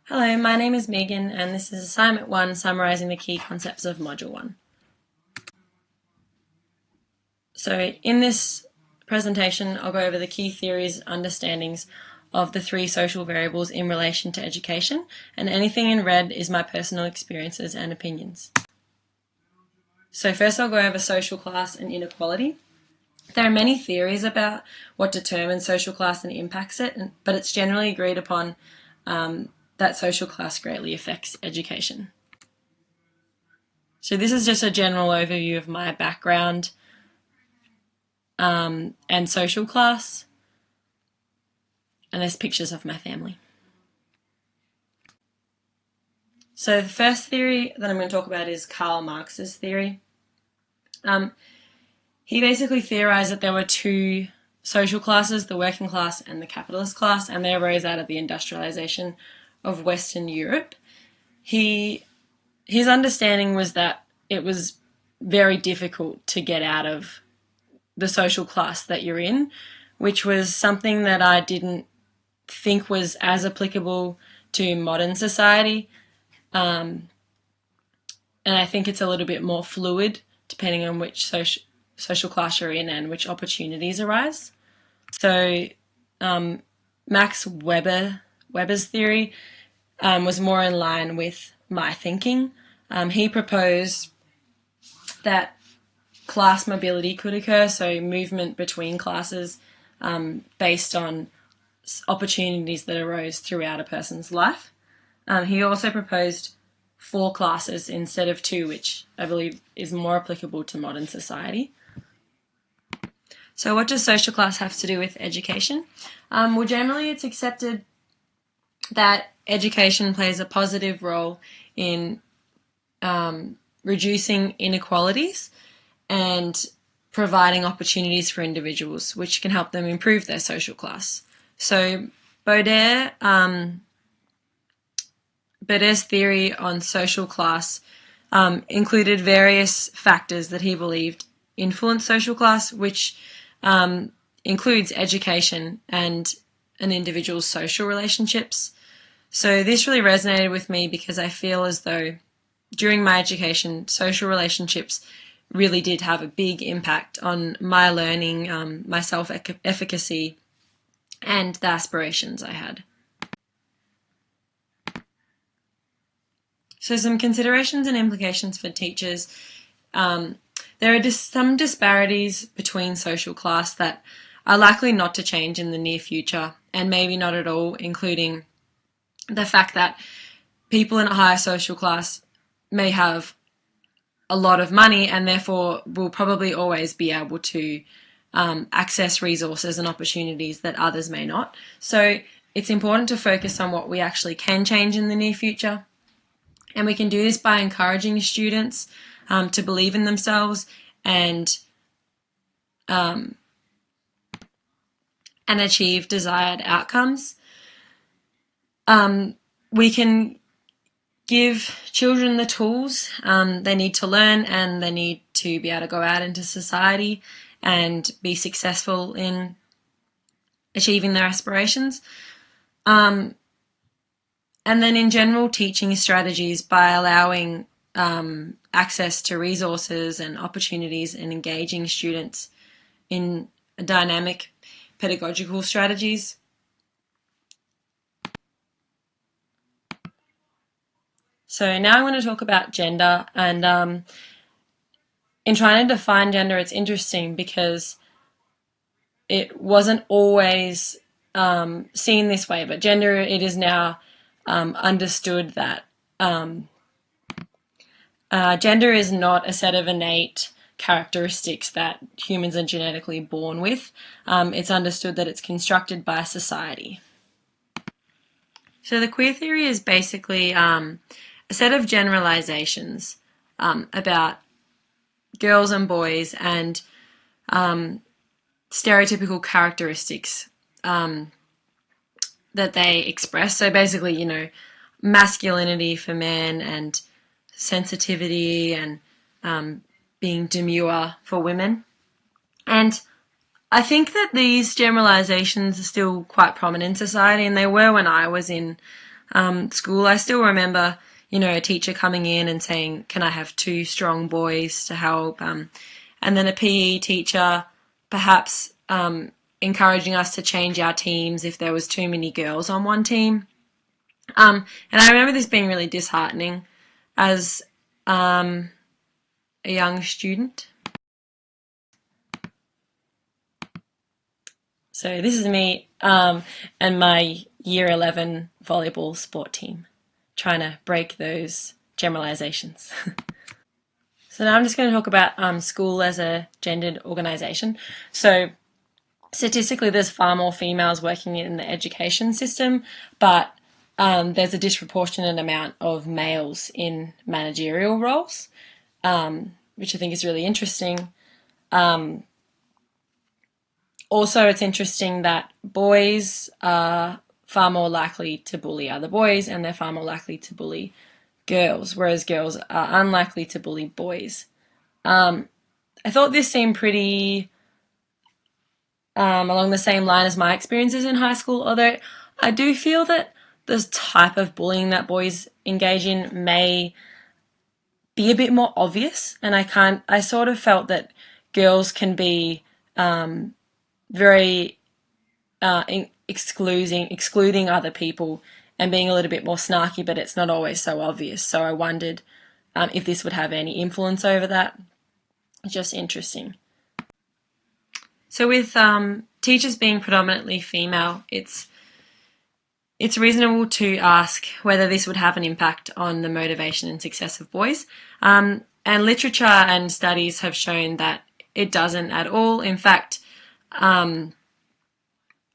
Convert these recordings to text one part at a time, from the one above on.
Hello, my name is Megan and this is assignment 1, summarising the key concepts of module 1. So in this presentation I'll go over the key theories, understandings of the 3 social variables in relation to education, and anything in red is my personal experiences and opinions. So first I'll go over social class and inequality. There are many theories about what determines social class and impacts it, but it's generally agreed upon that social class greatly affects education. So this is just a general overview of my background and social class, and there's pictures of my family. So the first theory that I'm going to talk about is Karl Marx's theory. He basically theorized that there were 2 social classes, the working class and the capitalist class, and they arose out of the industrialization of Western Europe. His understanding was that it was very difficult to get out of the social class that you're in, which was something that I didn't think was as applicable to modern society. And I think it's a little bit more fluid depending on which social class you're in and which opportunities arise. So Max Weber's theory was more in line with my thinking. He proposed that class mobility could occur, so movement between classes based on opportunities that arose throughout a person's life. He also proposed 4 classes instead of 2, which I believe is more applicable to modern society. So what does social class have to do with education? Well, generally it's accepted that education plays a positive role in reducing inequalities and providing opportunities for individuals, which can help them improve their social class. So Baudel's theory on social class included various factors that he believed influence social class, which includes education and an individual's social relationships. So this really resonated with me because I feel as though during my education, social relationships really did have a big impact on my learning, my self-efficacy, and the aspirations I had. So some considerations and implications for teachers. There are some disparities between social class that are likely not to change in the near future, and maybe not at all, including the fact that people in a higher social class may have a lot of money and therefore will probably always be able to access resources and opportunities that others may not. So it's important to focus on what we actually can change in the near future. And we can do this by encouraging students to believe in themselves and achieve desired outcomes. We can give children the tools they need to learn, and they need to be able to go out into society and be successful in achieving their aspirations. And then in general, teaching strategies by allowing access to resources and opportunities and engaging students in dynamic pedagogical strategies. So now I want to talk about gender, and in trying to define gender, it's interesting because it wasn't always seen this way, but gender, it is now understood that gender is not a set of innate characteristics that humans are genetically born with. It's understood that it's constructed by society. So the queer theory is basically a set of generalizations about girls and boys and stereotypical characteristics that they express. So basically, masculinity for men and sensitivity and being demure for women. And I think that these generalizations are still quite prominent in society, and they were when I was in school, I still remember, a teacher coming in and saying, can I have 2 strong boys to help? And then a PE teacher perhaps encouraging us to change our teams if there was too many girls on one team. And I remember this being really disheartening as a young student. So this is me and my year 11 volleyball sport team trying to break those generalizations. So now I'm just going to talk about school as a gendered organisation. So statistically, there's far more females working in the education system, but there's a disproportionate amount of males in managerial roles, which I think is really interesting. Also, it's interesting that boys are far more likely to bully other boys, and they're far more likely to bully girls, whereas girls are unlikely to bully boys. I thought this seemed pretty along the same line as my experiences in high school, although I do feel that this type of bullying that boys engage in may be a bit more obvious, and I sort of felt that girls can be very excluding other people and being a little bit more snarky, but it's not always so obvious. So I wondered if this would have any influence over that. Just interesting. So with teachers being predominantly female, it's reasonable to ask whether this would have an impact on the motivation and success of boys. And literature and studies have shown that it doesn't at all. In fact,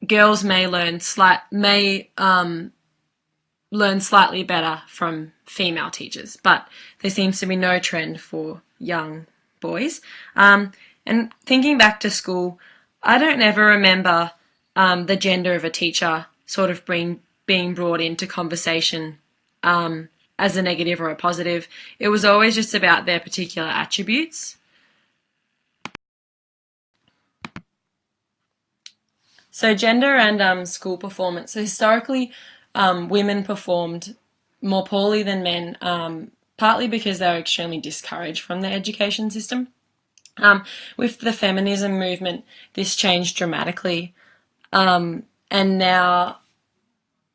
girls may learn slightly better from female teachers, but there seems to be no trend for young boys. And thinking back to school, I don't ever remember the gender of a teacher sort of being brought into conversation as a negative or a positive. It was always just about their particular attributes. So gender and school performance. So historically, women performed more poorly than men, partly because they were extremely discouraged from the education system. With the feminism movement, this changed dramatically, and now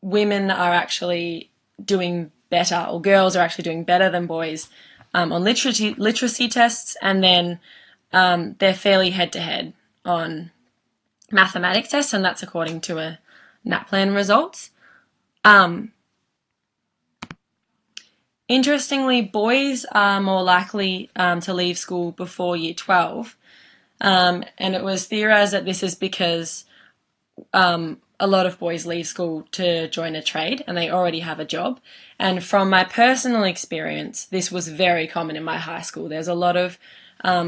women are actually doing better, or girls are actually doing better than boys on literacy tests, and then they're fairly head-to-head on mathematics tests, and that's according to a NAPLAN results. Interestingly, boys are more likely to leave school before year 12, and it was theorised that this is because a lot of boys leave school to join a trade and they already have a job. And from my personal experience, this was very common in my high school. There's a lot of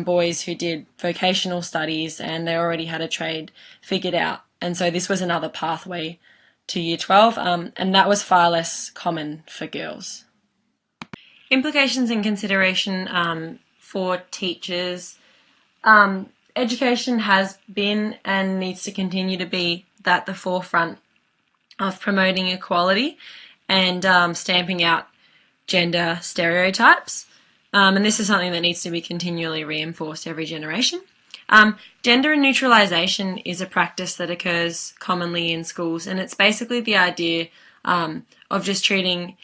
boys who did vocational studies and they already had a trade figured out. And so this was another pathway to year 12, and that was far less common for girls. Implications and consideration for teachers. Education has been and needs to continue to be at the forefront of promoting equality and stamping out gender stereotypes. And this is something that needs to be continually reinforced every generation. Gender neutralisation is a practice that occurs commonly in schools, and it's basically the idea of just treating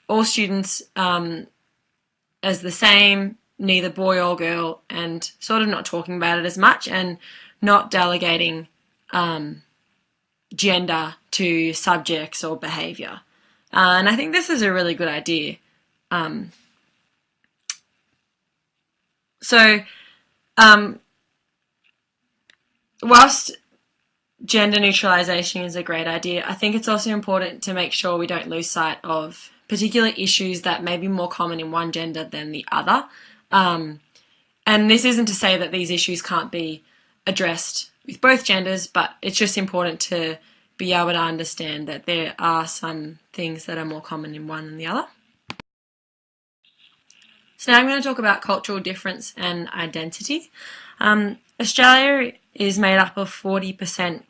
all students as the same, neither boy or girl, and sort of not talking about it as much and not delegating gender to subjects or behaviour. And I think this is a really good idea. Whilst gender neutralisation is a great idea, I think it's also important to make sure we don't lose sight of particular issues that may be more common in one gender than the other. And this isn't to say that these issues can't be addressed with both genders, but it's just important to be able to understand that there are some things that are more common in one than the other. So now I'm going to talk about cultural difference and identity. Australia is made up of 40%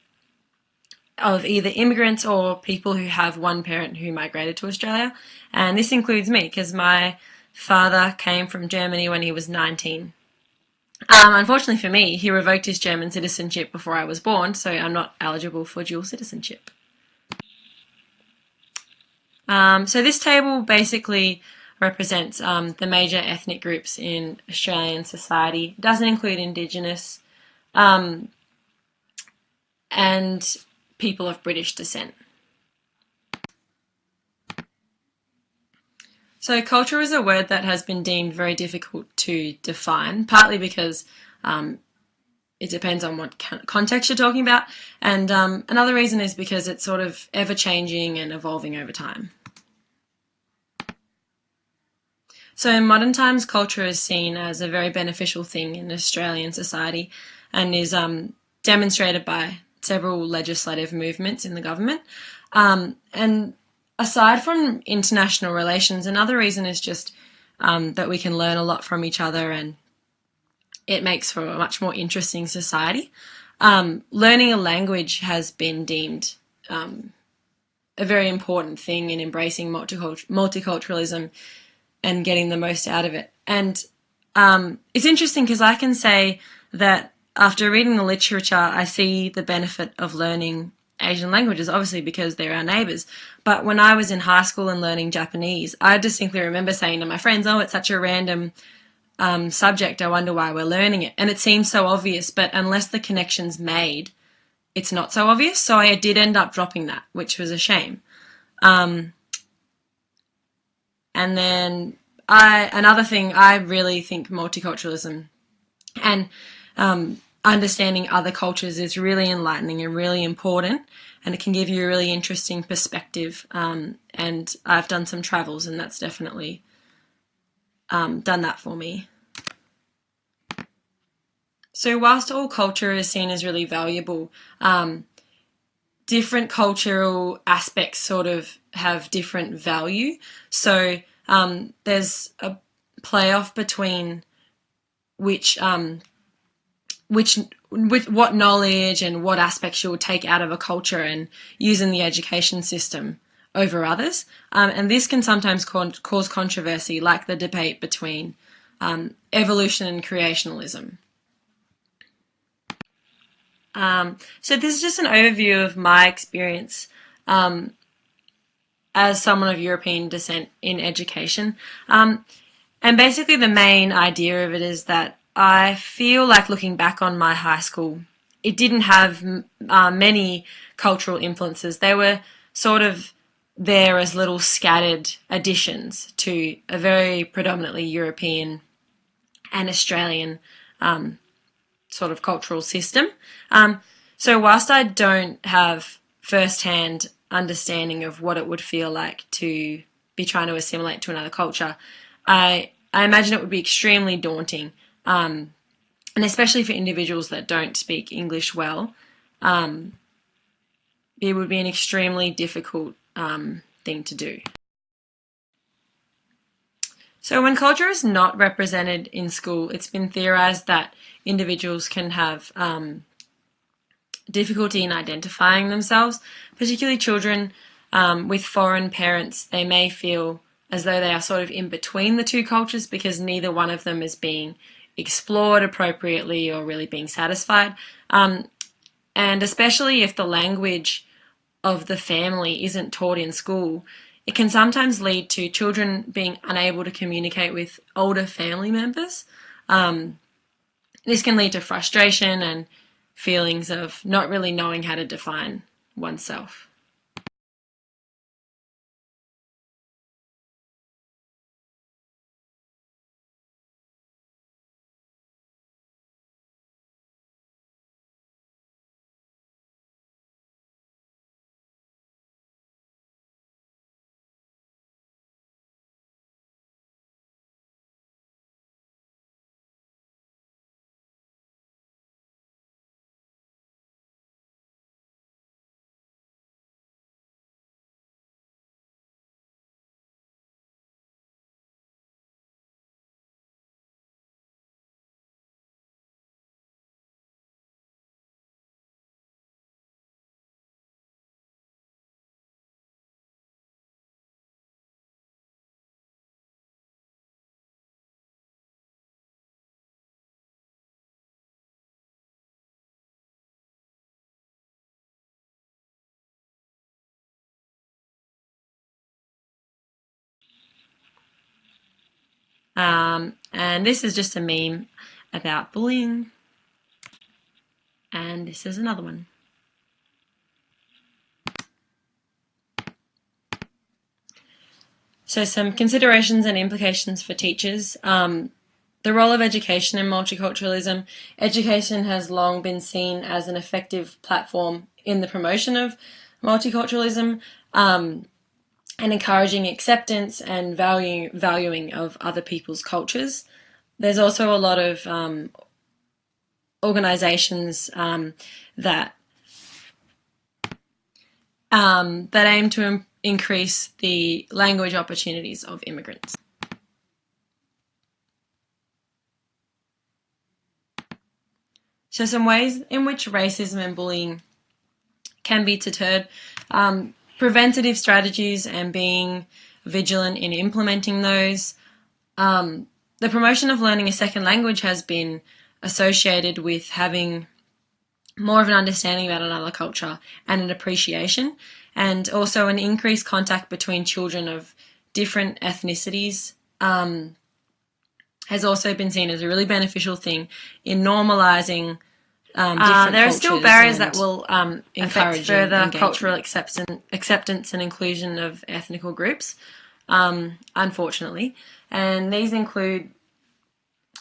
of either immigrants or people who have one parent who migrated to Australia. And this includes me because my father came from Germany when he was 19. Unfortunately for me, he revoked his German citizenship before I was born, so I'm not eligible for dual citizenship. So this table basically represents the major ethnic groups in Australian society. It doesn't include Indigenous and people of British descent. So culture is a word that has been deemed very difficult to define, partly because it depends on what context you're talking about, and another reason is because it's sort of ever-changing and evolving over time. So in modern times, culture is seen as a very beneficial thing in Australian society and is demonstrated by several legislative movements in the government. And aside from international relations, another reason is just that we can learn a lot from each other and it makes for a much more interesting society. Learning a language has been deemed a very important thing in embracing multiculturalism and getting the most out of it. And it's interesting because I can say that after reading the literature, I see the benefit of learning Asian languages, obviously because they're our neighbours. But when I was in high school and learning Japanese, I distinctly remember saying to my friends, oh, it's such a random subject, I wonder why we're learning it. And it seems so obvious, but unless the connection's made, it's not so obvious. So I did end up dropping that, which was a shame. And then another thing, I really think multiculturalism and understanding other cultures is really enlightening and really important, and it can give you a really interesting perspective. And I've done some travels, and that's definitely done that for me. So whilst all culture is seen as really valuable, different cultural aspects sort of have different value. So there's a playoff between what knowledge and what aspects you would take out of a culture and use in the education system over others. And this can sometimes cause controversy, like the debate between evolution and creationism. So this is just an overview of my experience as someone of European descent in education. And basically the main idea of it is that I feel like looking back on my high school, it didn't have many cultural influences. They were sort of there as little scattered additions to a very predominantly European and Australian sort of cultural system. So whilst I don't have first-hand understanding of what it would feel like to be trying to assimilate to another culture, I imagine it would be extremely daunting, and especially for individuals that don't speak English well, it would be an extremely difficult thing to do. So when culture is not represented in school, it's been theorised that individuals can have difficulty in identifying themselves, particularly children with foreign parents. They may feel as though they are sort of in between the two cultures because neither one of them is being explored appropriately or really being satisfied. And especially if the language of the family isn't taught in school, it can sometimes lead to children being unable to communicate with older family members. This can lead to frustration and feelings of not really knowing how to define oneself. And this is just a meme about bullying. And this is another one. So some considerations and implications for teachers. The role of education in multiculturalism. Education has long been seen as an effective platform in the promotion of multiculturalism and encouraging acceptance and valuing of other people's cultures. There's also a lot of organisations that aim to increase the language opportunities of immigrants. So some ways in which racism and bullying can be deterred. Preventative strategies and being vigilant in implementing those. The promotion of learning a second language has been associated with having more of an understanding about another culture and an appreciation, and also an increased contact between children of different ethnicities has also been seen as a really beneficial thing in normalising different there are still barriers that will encourage further engagement. Cultural acceptance and inclusion of ethnical groups, unfortunately. And these include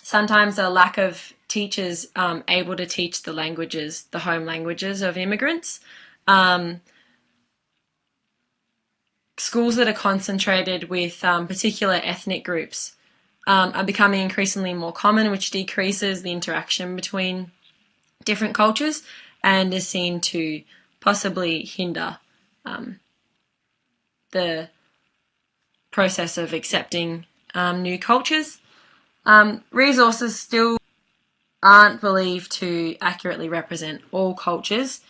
sometimes a lack of teachers able to teach the languages, the home languages of immigrants. Schools that are concentrated with particular ethnic groups are becoming increasingly more common, which decreases the interaction between different cultures and is seen to possibly hinder the process of accepting new cultures. Resources still aren't believed to accurately represent all cultures,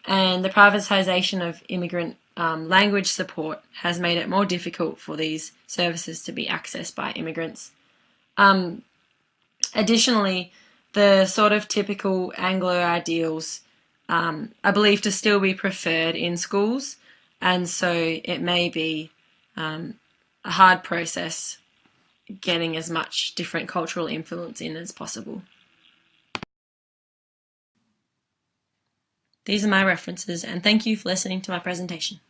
and the privatisation of immigrant language support has made it more difficult for these services to be accessed by immigrants. Additionally, the sort of typical Anglo ideals are believed to still be preferred in schools, and so it may be a hard process getting as much different cultural influence in as possible. These are my references, and thank you for listening to my presentation.